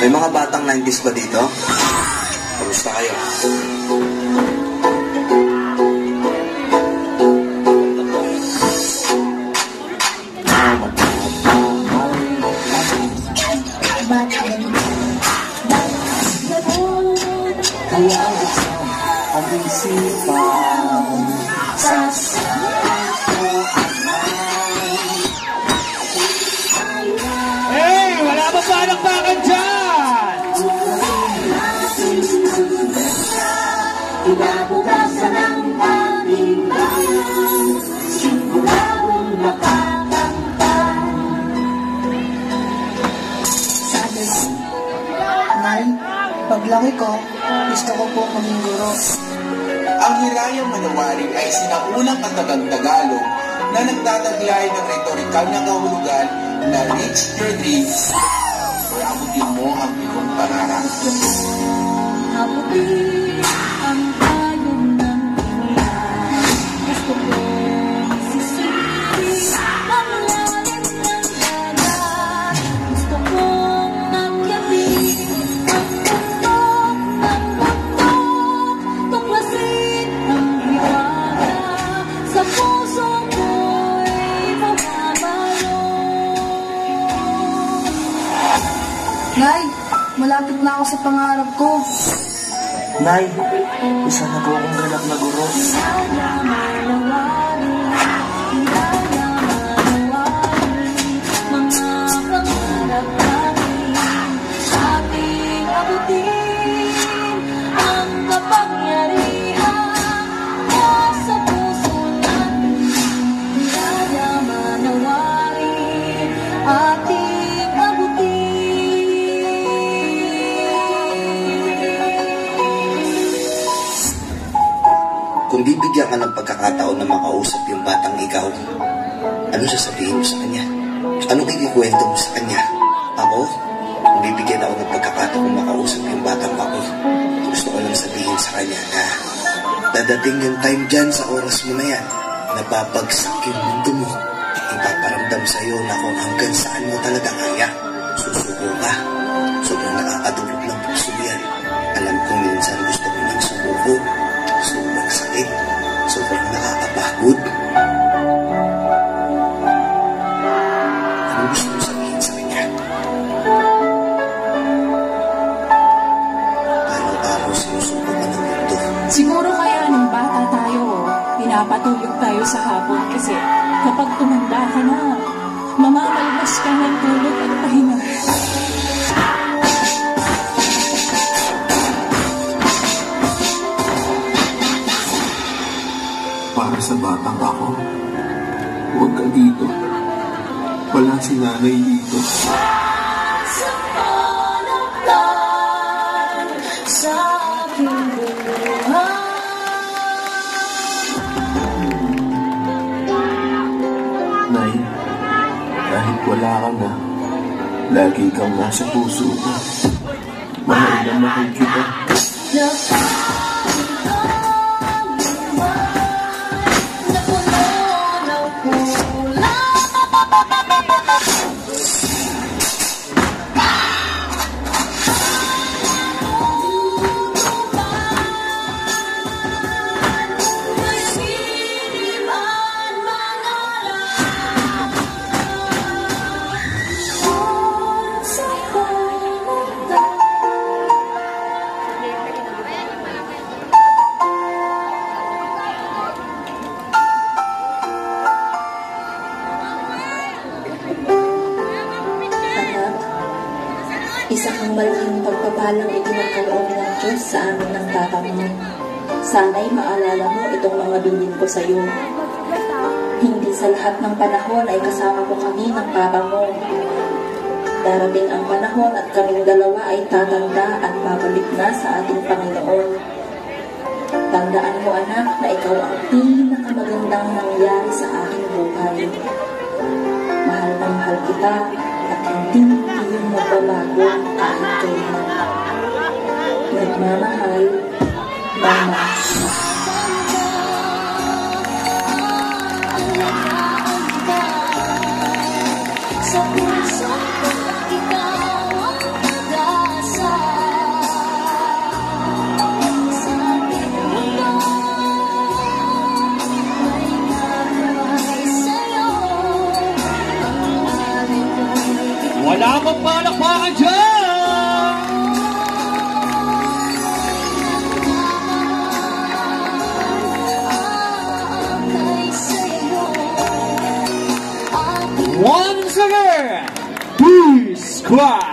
May mga batang 90s ba dito? Kamusta kayo? Hey! Wala ba palakpakan dyan? Inabukasan ang aming bayan, siguradong makakamtan. Sabi, Nay, paglaki ko, gusto ko po maging guro. Ang Hirayang Manawaring ay sinaunang katagang Tagalog na nagtataglay ng retorikal na kahulugan na reach your dreams or abutin mo ang iyong pangarap. Abutin ang tayon ng iyan. Gusto ko sisipin ang lalim ng dagat. Gusto kong akyatin ang bundok ng bundok. Tuklasin ang hiwaga sa puso ko'y mamamalong. Nay, malapit na ako sa pangarap ko. Nay, isa na po akong ganap na guro. Kung bibigyan ka ng pagkakataon na makausap yung batang ikaw, ano sasabihin mo sa kanya? Anong ikikwento mo sa kanya? Ako, kung bibigyan ako ng pagkakataon na makausap yung batang ako, gusto ko lang sabihin sa kanya na dadating yung time dyan sa oras mo na yan, na babagsak yung mundo mo, ipaparamdam sa'yo na kung hanggang saan mo talaga kaya. Susuko ka. Sobrang nakakadulog ng puso yan. Alam kong minsan gusto mo nang sumuko. Sobrang sakit. Sobrang nakakapagod. Ano gusto mo sabihin sa kanya? Araw-araw sinusuko ka ng mundo. Siguro kaya nung bata tayo, pinapatulog tayo sa hapon kasi kapag tumanda ka na, mamamalmas ka ng tulog at pahinga. Para sa batang ako, huwag ka dito. Wala si nanay dito. Sa panaptan sa aking buhay. Nay, kahit wala ka na, lagi kang nasa puso ko. Mahal na mahal kita. Isa kang malaking pagpapalang ipinagkaloob ng Diyos sa amin ng papa mo. Sana'y maalala mo itong mga bilin ko sa iyo. Hindi sa lahat ng panahon ay kasama ko kami ng papa mo. Darating ang panahon at kaming dalawa ay tatanda at babalik na sa ating Panginoon. Tandaan mo anak na ikaw ang pinakamagandang nangyari sa aking buhay. Mahal na mahal kita at hindi yung magbabago kahit kailan. Nagmamahal, Mama. Sa puso ko ikaw ang Squad!